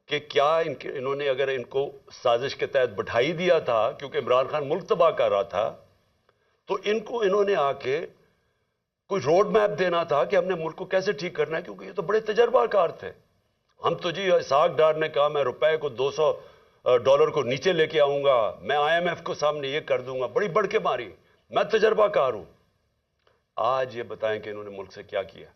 کہ کیا انہوں نے اگر ان کو سازش کے تحت بٹھائی دیا تھا کیونکہ عمران خان ملک تباہ کر رہا تھا، تو انہوں نے آ کے کوئی روڈ میپ دینا تھا کہ ہم نے ملک کو کیسے ٹھیک کرنا ہے، کیونکہ یہ تو بڑے تجربہ کار تھے۔ ہم تو جی اسحاق ڈار نے کہا میں روپے کو $200 کو نیچے لے کے آؤں گا، میں IMF کو سامنے یہ کر دوں گا، بڑی بڑھ کے ماری، میں تجربہ کار ہوں۔ آج یہ بتائیں کہ انہوں نے ملک سے کیا کیا؟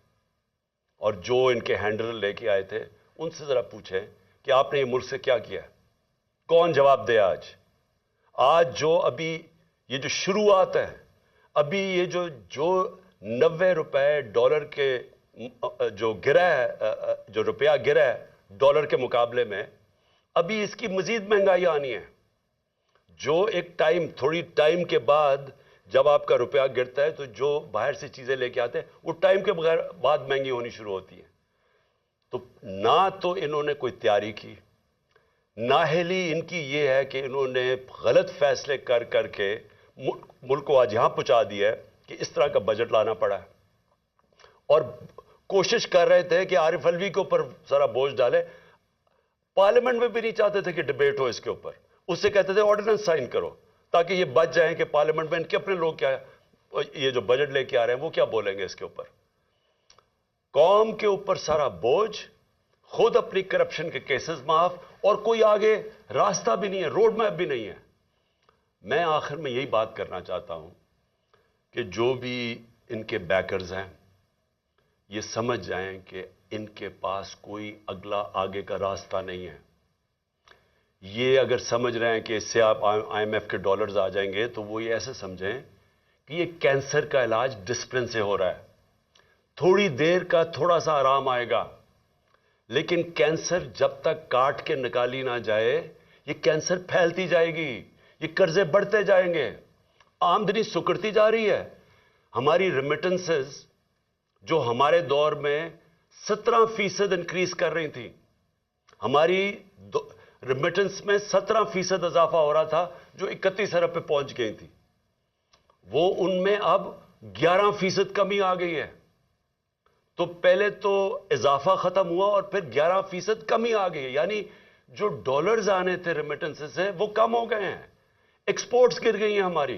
اور جو ان کے ہینڈل لے کے آئے تھے ان سے ذرا پوچھیں کہ آپ نے یہ ملک سے کیا کیا؟ کون جواب دے؟ آج جو ابھی یہ جو شروعات ہے، ابھی یہ جو $90 کے جو گرا ہے، جو روپیہ گرا ہے ڈالر کے مقابلے میں، ابھی اس کی مزید مہنگائی آنی ہے۔ جو ایک تھوڑی ٹائم کے بعد جب آپ کا روپیہ گرتا ہے تو جو باہر سے چیزیں لے کے آتے ہیں وہ ٹائم کے بعد مہنگی ہونی شروع ہوتی ہے۔ تو نہ تو انہوں نے کوئی تیاری کی، نااہلی ان کی یہ ہے کہ انہوں نے غلط فیصلے کر کے ملک کو آج یہاں پہنچا دیا ہے کہ اس طرح کا بجٹ لانا پڑا ہے۔ اور کوشش کر رہے تھے کہ عارف علوی کے اوپر سارا بوجھ ڈالے، پارلیمنٹ میں بھی نہیں چاہتے تھے کہ ڈیبیٹ ہو اس کے اوپر، اس سے کہتے تھے آرڈیننس سائن کرو تاکہ یہ بچ جائیں کہ پارلیمنٹ میں ان کے اپنے لوگ کیا یہ جو بجٹ لے کے آ رہے ہیں وہ کیا بولیں گے اس کے اوپر۔ قوم کے اوپر سارا بوجھ، خود اپنی کرپشن کے کیسز معاف، اور کوئی آگے راستہ بھی نہیں ہے، روڈ میپ بھی نہیں ہے۔ میں آخر میں یہی بات کرنا چاہتا ہوں کہ جو بھی ان کے بیکرز ہیں یہ سمجھ جائیں کہ ان کے پاس کوئی اگلا آگے کا راستہ نہیں ہے۔ یہ اگر سمجھ رہے ہیں کہ اس سے آپ IMF کے ڈالرز آ جائیں گے تو وہ یہ ایسے سمجھیں کہ یہ کینسر کا علاج ڈسپلن سے ہو رہا ہے، تھوڑی دیر کا تھوڑا سا آرام آئے گا، لیکن کینسر جب تک کاٹ کے نکالی نہ جائے یہ کینسر پھیلتی جائے گی، یہ قرضے بڑھتے جائیں گے، آمدنی سکڑتی جا رہی ہے۔ ہماری ریمیٹنسز جو ہمارے دور میں 17% انکریز کر رہی تھی، ہماری ریمیٹنس میں 17% اضافہ ہو رہا تھا جو 31 ارب پہ پہنچ گئی تھی، وہ ان میں اب 11% کمی آ گئی ہے۔ تو پہلے تو اضافہ ختم ہوا اور پھر 11% کمی آ گئی ہے، یعنی جو ڈالرز آنے تھے ریمیٹنس سے وہ کم ہو گئے ہیں، ایکسپورٹس گر گئی ہیں ہماری۔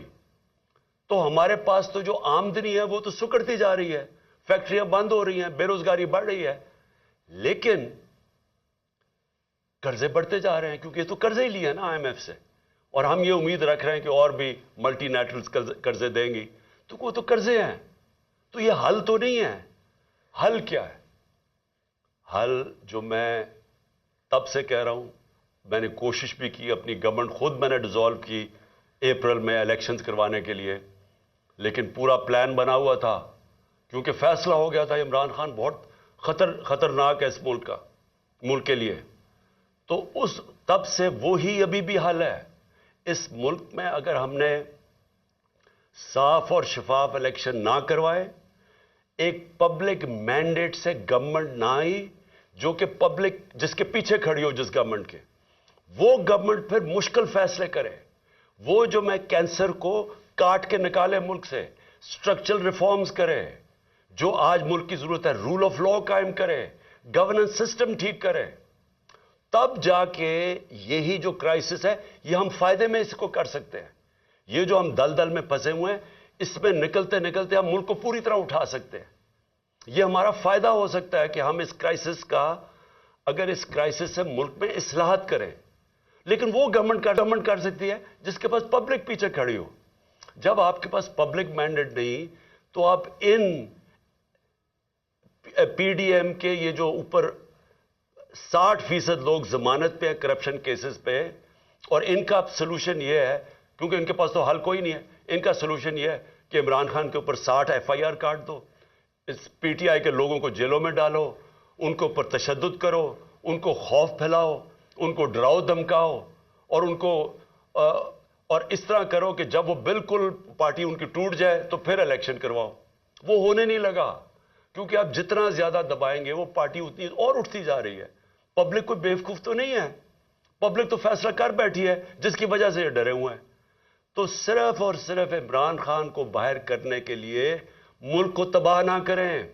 تو ہمارے پاس تو جو آمدنی ہے وہ تو سکڑتی جا رہی ہے، فیکٹریاں بند ہو رہی ہیں، بے روزگاری بڑھ رہی ہے، لیکن قرضے بڑھتے جا رہے ہیں کیونکہ یہ تو قرضے ہی لیے نا IMF سے، اور ہم یہ امید رکھ رہے ہیں کہ اور بھی ملٹی نیشنلز قرضے دیں گی، تو وہ تو قرضے ہیں۔ تو یہ حل تو نہیں ہے۔ حل کیا ہے؟ حل جو میں تب سے کہہ رہا ہوں، میں نے کوشش بھی کی، اپنی گورنمنٹ خود میں نے ڈیزالو کی اپریل میں الیکشنز کروانے کے لیے، لیکن پورا پلان بنا ہوا تھا کیونکہ فیصلہ ہو گیا تھا عمران خان بہت خطرناک ہے اس ملک کے لیے۔ تو تب سے وہی ابھی بھی حل ہے۔ اس ملک میں اگر ہم نے صاف اور شفاف الیکشن نہ کروائے، ایک پبلک مینڈیٹ سے گورنمنٹ نہ آئی جو کہ پبلک جس کے پیچھے کھڑی ہو جس گورنمنٹ کے، وہ گورنمنٹ پھر مشکل فیصلے کرے، وہ جو میں کینسر کو کاٹ کے نکالے ملک سے، سٹرکچرل ریفارمز کرے، جو آج ملک کی ضرورت ہے، رول آف لا قائم کرے، گورننس سسٹم ٹھیک کرے، تب جا کے یہی جو کرائسس ہے یہ ہم فائدے میں اس کو کر سکتے ہیں۔ یہ جو ہم دلدل میں پھنسے ہوئے ہیں اس میں نکلتے نکلتے ہم ملک کو پوری طرح اٹھا سکتے ہیں۔ یہ ہمارا فائدہ ہو سکتا ہے کہ ہم اس کرائسس کا، اگر اس کرائسس سے ملک میں اصلاحات کریں، لیکن وہ گورنمنٹ کر سکتی ہے جس کے پاس پبلک پیچھے کھڑی ہو۔ جب آپ کے پاس پبلک مینڈیٹ نہیں تو آپ ان PDM کے یہ جو اوپر 60% لوگ ضمانت پہ ہیں کرپشن کیسز پہ، اور ان کا سلوشن یہ ہے، کیونکہ ان کے پاس تو حل کوئی نہیں ہے، ان کا سلوشن یہ ہے کہ عمران خان کے اوپر 60 FIR کاٹ دو، اس PTI کے لوگوں کو جیلوں میں ڈالو، ان کے اوپر تشدد کرو، ان کو خوف پھیلاؤ، ان کو ڈراؤ دھمکاؤ، اور ان کو اور اس طرح کرو کہ جب وہ بالکل پارٹی ان کی ٹوٹ جائے تو پھر الیکشن کرواؤ۔ وہ ہونے نہیں لگا، کیونکہ آپ جتنا زیادہ دبائیں گے وہ پارٹی اتنی اور اٹھتی جا رہی ہے۔ پبلک کوئی بیوقوف تو نہیں ہے، پبلک تو فیصلہ کر بیٹھی ہے جس کی وجہ سے یہ ڈرے ہوئے ہیں۔ تو صرف اور صرف عمران خان کو باہر کرنے کے لیے ملک کو تباہ نہ کریں۔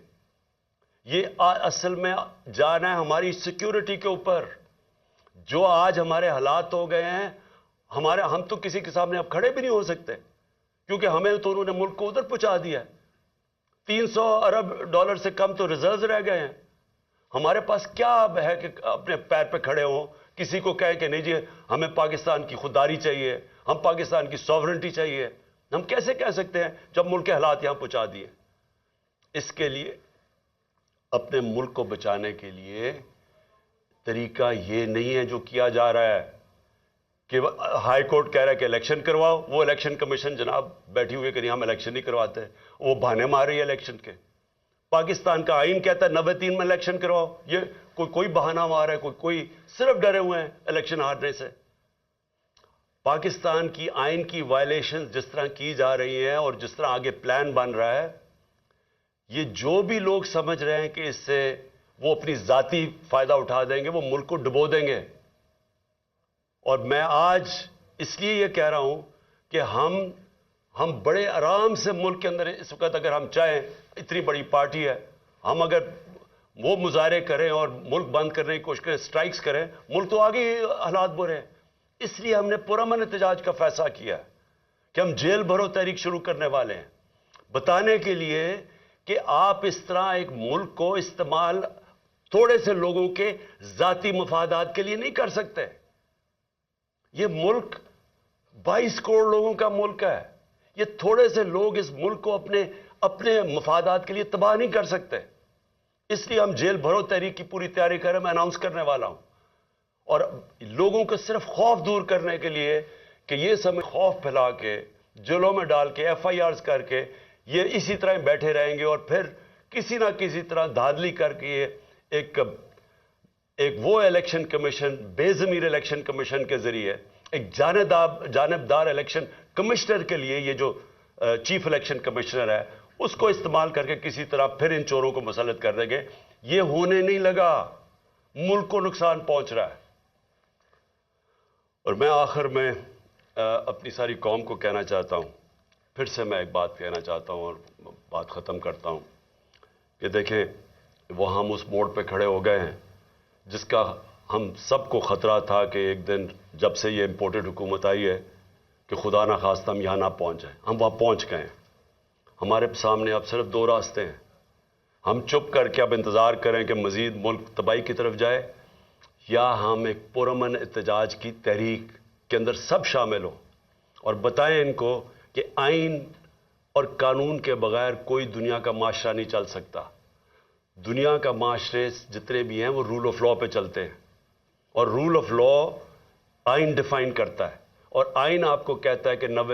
یہ اصل میں جانا ہے ہماری سیکیورٹی کے اوپر۔ جو آج ہمارے حالات ہو گئے ہیں، ہم تو کسی کے سامنے اب کھڑے بھی نہیں ہو سکتے، کیونکہ ہمیں تو انہوں نے ملک کو ادھر پہنچا دیا ہے۔ 300 ارب ڈالر سے کم تو ریزروز رہ گئے ہیں۔ ہمارے پاس کیا اب ہے کہ اپنے پیر پہ کھڑے ہوں، کسی کو کہیں کہ نہیں جی ہمیں پاکستان کی خودداری چاہیے، ہم پاکستان کی سوورنٹی چاہیے؟ ہم کیسے کہہ سکتے ہیں جب ملک کے حالات یہاں پہنچا دیے؟ اس کے لیے اپنے ملک کو بچانے کے لیے طریقہ یہ نہیں ہے جو کیا جا رہا ہے کہ ہائی کورٹ کہہ رہا ہے کہ الیکشن کرواؤ، وہ الیکشن کمیشن جناب بیٹھی ہوئی کہ نہیں ہم الیکشن نہیں کرواتے، وہ بہانے مار رہی ہے الیکشن کے۔ پاکستان کا آئین کہتا ہے 93 میں الیکشن کرواؤ، یہ کوئی بہانہ مار رہا ہے، کوئی صرف ڈرے ہوئے ہیں الیکشن ہارنے سے۔ پاکستان کی آئین کی وائلیشن جس طرح کی جا رہی ہیں اور جس طرح آگے پلان بن رہا ہے، یہ جو بھی لوگ سمجھ رہے ہیں کہ اس سے وہ اپنی ذاتی فائدہ اٹھا دیں گے، وہ ملک کو ڈبو دیں گے۔ اور میں آج اس لیے یہ کہہ رہا ہوں کہ ہم بڑے آرام سے ملک کے اندر اس وقت اگر ہم چاہیں، اتنی بڑی پارٹی ہے، ہم اگر وہ مظاہرے کریں اور ملک بند کرنے کی کوشش کریں، سٹرائکس کریں، ملک تو آگے حالات برے ہیں۔ اس لیے ہم نے پرامن احتجاج کا فیصلہ کیا کہ ہم جیل بھرو تحریک شروع کرنے والے ہیں، بتانے کے لیے کہ آپ اس طرح ایک ملک کو استعمال تھوڑے سے لوگوں کے ذاتی مفادات کے لیے نہیں کر سکتے۔ یہ ملک 22 کروڑ لوگوں کا ملک ہے، یہ تھوڑے سے لوگ اس ملک کو اپنے مفادات کے لیے تباہ نہیں کر سکتے۔ اس لیے ہم جیل بھرو تحریک کی پوری تیاری کر رہے ہیں، میں اناؤنس کرنے والا ہوں، اور لوگوں کو صرف خوف دور کرنے کے لیے کہ یہ سب خوف پھیلا کے جیلوں میں ڈال کے FIRs کر کے یہ اسی طرح بیٹھے رہیں گے، اور پھر کسی نہ کسی طرح دھاندلی کر کے یہ ایک وہ الیکشن کمیشن، بے ضمیر الیکشن کمیشن کے ذریعے ایک جانبدار الیکشن کمشنر کے لیے یہ جو چیف الیکشن کمشنر ہے اس کو استعمال کر کے کسی طرح پھر ان چوروں کو مسلط کر دیں گے۔ یہ ہونے نہیں لگا، ملک کو نقصان پہنچ رہا ہے۔ اور میں آخر میں اپنی ساری قوم کو کہنا چاہتا ہوں، پھر سے میں ایک بات کہنا چاہتا ہوں اور بات ختم کرتا ہوں کہ دیکھیں وہ ہم اس موڑ پہ کھڑے ہو گئے ہیں جس کا ہم سب کو خطرہ تھا کہ ایک دن جب سے یہ امپورٹڈ حکومت آئی ہے کہ خدا نہ خواستہ ہم یہاں نہ پہنچ جائیں۔ ہم وہاں پہنچ گئے ہیں۔ ہمارے سامنے اب صرف 2 راستے ہیں۔ ہم چپ کر کے اب انتظار کریں کہ مزید ملک تباہی کی طرف جائے، یا ہم ایک پرامن احتجاج کی تحریک کے اندر سب شامل ہوں اور بتائیں ان کو کہ آئین اور قانون کے بغیر کوئی دنیا کا معاشرہ نہیں چل سکتا۔ دنیا کا معاشرے جتنے بھی ہیں وہ رول آف لا پہ چلتے ہیں، اور رول آف لا آئین ڈیفائن کرتا ہے، اور آئین آپ کو کہتا ہے کہ 90